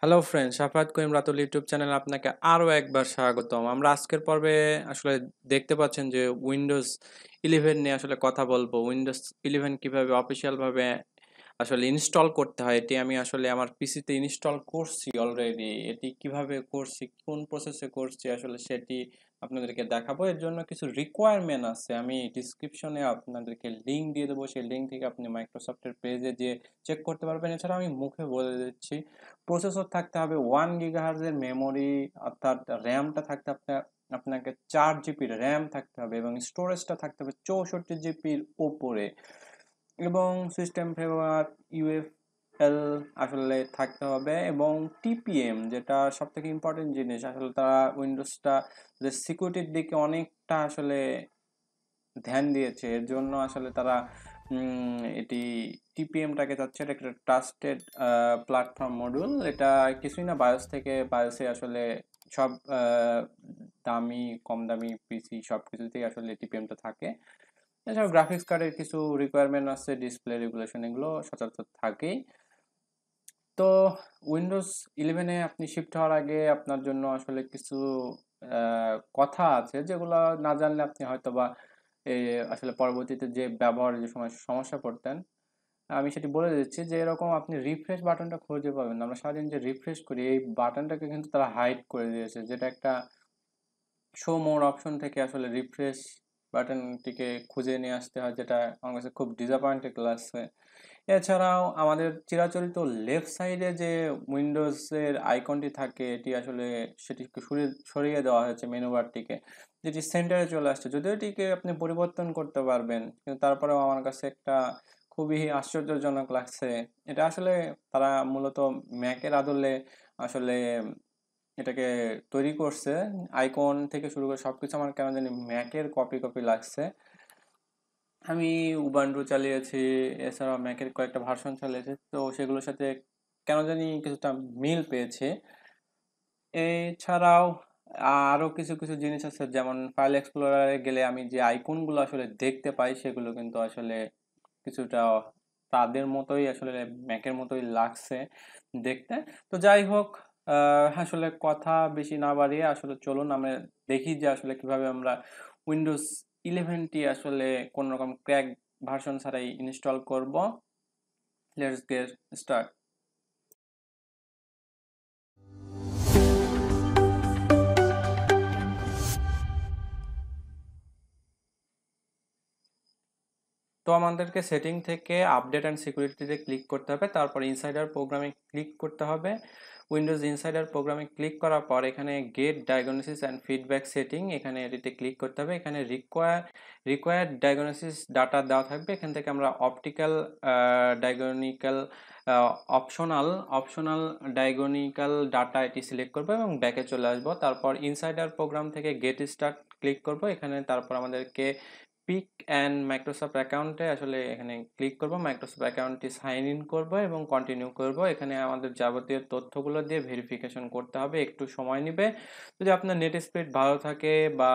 Hello friend, Safayat করিম Ratul YouTube চ্যানেলে আপনাকে আরও একবার স্বাগতম। আমরা আজকের পর্বে আসলে দেখতে পাচ্ছেন যে উইন্ডোজ 11 নিয়ে আসলে কথা বলবো। উইন্ডোজ 11 কিভাবে অফিসিয়ালভাবে আসলে ইনস্টল করতে হয়, এটি আমি আসলে আমার পিসিতে ইনস্টল করছি অলরেডি। এটি কিভাবে করছি, কোন প্রসেসে করছি আসলে সেটি আপনাদেরকে দেখাবো। এর জন্য কিছু রিকোয়ারমেন্ট আছে, আমি ডিসক্রিপশনে আপনাদেরকে লিঙ্ক দিয়ে দেবো। সেই লিঙ্ক থেকে আপনি মাইক্রোসফটের পেজে গিয়ে চেক করতে পারবেন। এছাড়া আমি মুখে বলে দিচ্ছি, প্রসেসর থাকতে হবে 1 GHz এর মেমোরি, অর্থাৎ র্যামটা থাকতে আপনাকে 4 GB র্যাম থাকতে হবে এবং স্টোরেজটা থাকতে হবে 64 GB উপরে, এবং সিস্টেম ফেভার ইউএফএল আসলে থাকতে হবে, এবং টিপিএম যেটা সব থেকে ইম্পর্টেন্ট জিনিস। আসলে তারা উইন্ডোজটা যে সিকিউরিটির দিকে অনেকটা আসলে ধ্যান দিয়েছে, এর জন্য আসলে তারা এটি টিপিএমটাকে চাচ্ছে। এটা একটা ট্রাস্টেড প্ল্যাটফর্ম মডিউল। এটা কিছুই না, বায়োসে আসলে সব দামি কম দামি পিসি সব কিছুতেই আসলে টিপিএমটা থাকে। এছাড়াও গ্রাফিক্স কার্ডের কিছু রিকোয়ারমেন্ট আছে, ডিসপ্লে রেগুলেশন, এগুলো সচরাচর থাকেই। তো উইন্ডোজ 11-এ আপনি শিফট হওয়ার আগে আপনার জন্য আসলে কিছু কথা আছে যেগুলো না জানলে আপনি হয়তোবা আসলে পরবর্তীতে যে ব্যবহারের যে সময় সমস্যা পড়তেন। আমি সেটি বলে দিচ্ছি যে এরকম আপনি রিফ্রেশ বাটনটা খুঁজে পাবেন না। আমরা সারাদিন যে রিফ্রেশ করি, এই বাটনটাকে কিন্তু তারা হাইড করে দিয়েছে, যেটা একটা শো মোর অপশন থেকে আসলে রিফ্রেশ বাটনটিকে খুঁজে নিয়ে আসতে হয়, যেটা আমার কাছে খুব ডিসঅ্যাপয়েন্টেড লাগছে। এছাড়াও আমাদের চিরাচরিত লেফট সাইডে যে উইন্ডোজের আইকনটি থাকে, এটি আসলে সেটিকে সরিয়ে দেওয়া হয়েছে মেনু বারটিকে, যেটি সেন্টারে চলে আসছে। যদিও এটিকে আপনি পরিবর্তন করতে পারবেন, কিন্তু তারপরেও আমার কাছে একটা খুবই আশ্চর্যজনক লাগছে। এটা আসলে তারা মূলত ম্যাকের আদলে আসলে এটাকে তৈরি করছে। আইকন থেকে শুরু করে সবকিছু আমার কেন জানি ম্যাকের কপি কপি লাগছে। আমি উবান্টু চালিয়েছি, এছাড়াও ম্যাকের কয়েকটা ভার্সন চালিয়েছি, তো সেগুলোর সাথে কেন জানি কিছুটা মিল পেয়েছে। এছাড়াও আরো কিছু কিছু জিনিস আছে, যেমন ফাইল এক্সপ্লোরারে গেলে আমি যে আইকনগুলো আসলে দেখতে পাই, সেগুলো কিন্তু আসলে কিছুটা তাদের মতোই, আসলে ম্যাকের মতোই লাগছে দেখতে। তো যাই হোক, আসলে কথা বেশি না বাড়িয়ে আসলে চলুন আমরা দেখি যে আসলে কিভাবে আমরা উইন্ডোজ 11টি আসলে কোন রকম ক্র্যাক ভার্সন ছাড়াই ইনস্টল করব। Let's get start. তো আমাদেরকে সেটিং থেকে আপডেট অ্যান্ড সিকিউরিটিতে ক্লিক করতে হবে, তারপর ইনসাইডার প্রোগ্রামে ক্লিক করতে হবে। উইন্ডোজ ইনসাইডার প্রোগ্রামে ক্লিক করার পর এখানে get diagnosis and feedback setting, এখানে এটিতে ক্লিক করতে হবে। এখানে রিকোয়ার্ড ডায়াগনোসিস ডাটা দেওয়া থাকবে। এখান থেকে আমরা অপটিক্যাল ডায়াগনিক্যাল অপশনাল অপশনাল ডায়াগনিক্যাল ডাটা এটি সিলেক্ট করবো এবং ব্যাকে চলে আসবো। তারপর ইনসাইডার প্রোগ্রাম থেকে গেট স্টার্ট ক্লিক করব। এখানে তারপর আমাদেরকে পিক অ্যান্ড মাইক্রোসফট অ্যাকাউন্টে আসলে এখানে ক্লিক করব, মাইক্রোসফট অ্যাকাউন্টটি সাইন ইন করব এবং কন্টিনিউ করব। এখানে আমাদের যাবতীয় তথ্যগুলো দিয়ে ভেরিফিকেশন করতে হবে, একটু সময় নেবে। যদি আপনার নেট স্পিড ভালো থাকে বা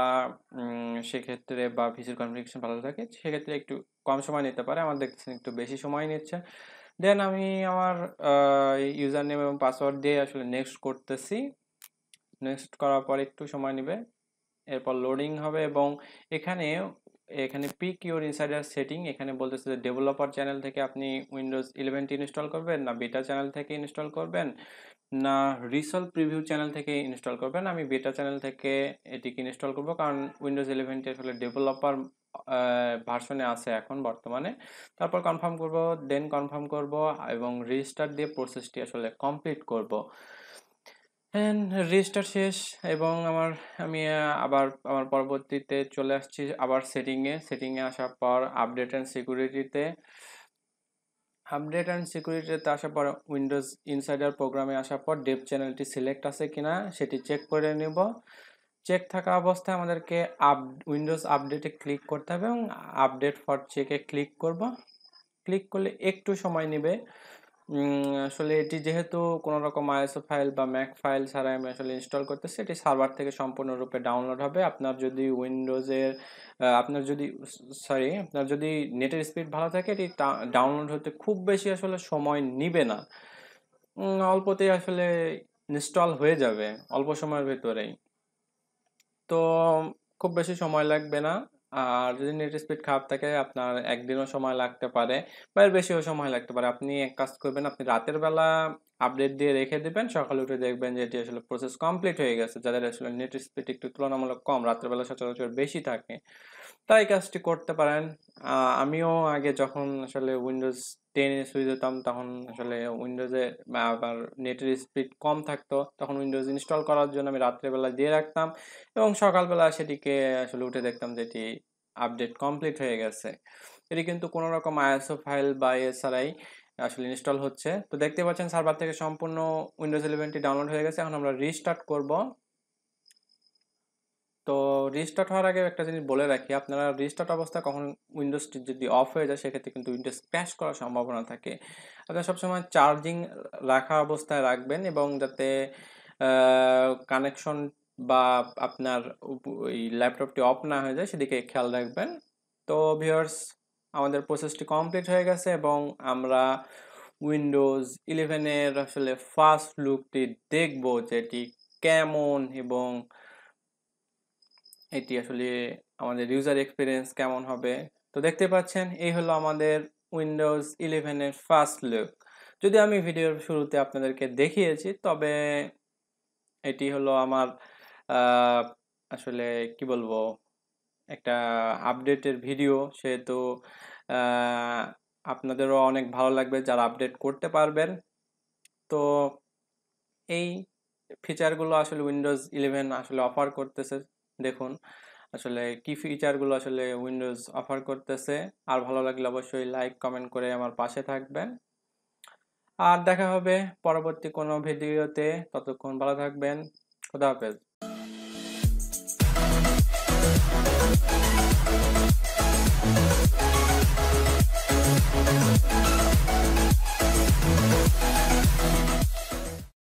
সেক্ষেত্রে বা পিসির কনফিগারেশন ভালো থাকে, সেক্ষেত্রে একটু কম সময় নিতে পারে। আমার দেখছেন একটু বেশি সময় নিচ্ছে। দেন আমি আমার ইউজার নেম এবং পাসওয়ার্ড দিয়ে আসলে নেক্সট করতেছি। নেক্সট করার পর একটু সময় নেবে, এরপর লোডিং হবে। এবং এখানে এখানে পিক ইউর ইনসাইডার সেটিং, এখানে বলতেছে যে ডেভেলপার চ্যানেল থেকে আপনি উইন্ডোজ 11টি ইনস্টল করবেন, না বেটা চ্যানেল থেকে ইনস্টল করবেন, না রিসল প্রিভিউ চ্যানেল থেকে ইনস্টল করবেন। আমি বেটা চ্যানেল থেকে এটিকে ইনস্টল করব, কারণ উইন্ডোজ 11টি আসলে ডেভেলপার ভার্সনে আছে এখন বর্তমানে। তারপর কনফার্ম করব, দেন কনফার্ম করব এবং রেজিস্টার দিয়ে প্রসেসটি আসলে কমপ্লিট করব। রেজিস্টার শেষ, এবং আমি আবার আমার পরবর্তীতে চলে আসছি আবার সেটিংয়ে আসার পর আপডেট অ্যান্ড সিকিউরিটিতে আসার পর উইন্ডোজ ইনসাইডার প্রোগ্রামে আসার পর ডেভ চ্যানেলটি সিলেক্ট আছে কিনা সেটি চেক করে নেব। চেক থাকা অবস্থায় আমাদেরকে উইন্ডোজ আপডেটে ক্লিক করতে হবে এবং আপডেট ফর চেকে ক্লিক করব। ক্লিক করলে একটু সময় নেবে। আসলে এটি যেহেতু কোনো রকম আইএসও ফাইল বা ম্যাক ফাইল ছাড়া আমি আসলে ইনস্টল করতেছি, এটি সার্ভার থেকে সম্পূর্ণরূপে ডাউনলোড হবে। আপনার যদি নেটের স্পিড ভালো থাকে, এটি ডাউনলোড হতে খুব বেশি আসলে সময় নিবে না। অল্পতেই আসলে ইনস্টল হয়ে যাবে অল্প সময়ের ভেতরেই। তো খুব বেশি সময় লাগবে না। আর যদি নেট স্পিড খারাপ থাকে আপনার ১ দিনও সময় লাগতে পারে বা এর বেশিও সময় লাগতে পারে। আপনি এক কাজ করবেন, আপনি রাতের বেলা আপডেট দিয়ে রেখে দিবেন। সকালে উঠে দেখবেন যে এটি আসলে প্রসেস কমপ্লিট হয়ে গেছে। যাদের আসলে নেট স্পিড একটু তুলনামূলক কম, রাতের বেলা সচরাচর বেশি থাকে। তাই এই কাজটি করতে পারেন। আমিও আগে যখন আসলে উইন্ডোজ 10 এ সুইচ দিতাম তখন আসলে উইন্ডোজে আবার নেটের স্পিড কম থাকতো। তখন উইন্ডোজ ইনস্টল করার জন্য আমি রাত্রে বেলা দিয়ে রাখতাম এবং সকালবেলা সেটিকে আসলে উঠে দেখতাম যে এটি আপডেট কমপ্লিট হয়ে গেছে। এটি কিন্তু কোনো রকম ISO ফাইল বা ছাড়াই আসলে ইনস্টল হচ্ছে। তো দেখতে পাচ্ছেন সার্ভার থেকে সম্পূর্ণ উইন্ডোজ 11 টি ডাউনলোড হয়ে গেছে। এখন আমরা রিস্টার্ট করব। তো রিস্টার্ট হওয়ার আগে একটা জিনিস বলে রাখি, আপনারা রিস্টার্ট অবস্থায় কখন উইন্ডোজটি যদি অফ হয়ে যায় সেক্ষেত্রে কিন্তু উইন্ডোজ ক্র্যাশ করার সম্ভাবনা থাকে। আপনারা সবসময় চার্জিং রাখা অবস্থায় রাখবেন এবং যাতে কানেকশন বা আপনার ওই ল্যাপটপটি অফ না হয়ে যায় সেদিকে খেয়াল রাখবেন। তো ভিউয়ার্স, আমাদের প্রসেসটি কমপ্লিট হয়ে গেছে এবং আমরা উইন্ডোজ 11 এর আসলে ফার্স্ট লুকটি দেখব যে এটি কেমন এবং এটি আসলে আমাদের ইউজার এক্সপিরিয়েন্স কেমন হবে। তো দেখতে পাচ্ছেন এই হলো আমাদের উইন্ডোজ 11 এর ফার্স্ট লুক। যদি আমি ভিডিওর শুরুতে আপনাদেরকে দেখিয়েছি তবে এটি হলো আমার আহ, আসলে কি বলবো একটা আপডেটের ভিডিও, সেহেতু আহ, আপনাদেরও অনেক ভালো লাগবে যারা আপডেট করতে পারবেন। তো এই ফিচারগুলো আসলে উইন্ডোজ 11 আসলে অফার করতেছে। দেখুন আসলে কি ফিচারগুলো আসলে উইন্ডোজ অফার করতেছে। আর ভালো লাগলে অবশ্যই লাইক কমেন্ট করে আমার পাশে থাকবেন। আর দেখা হবে পরবর্তী কোনো ভিডিওতে। ততক্ষণ ভালো থাকবেন। খোদা হাফেজ।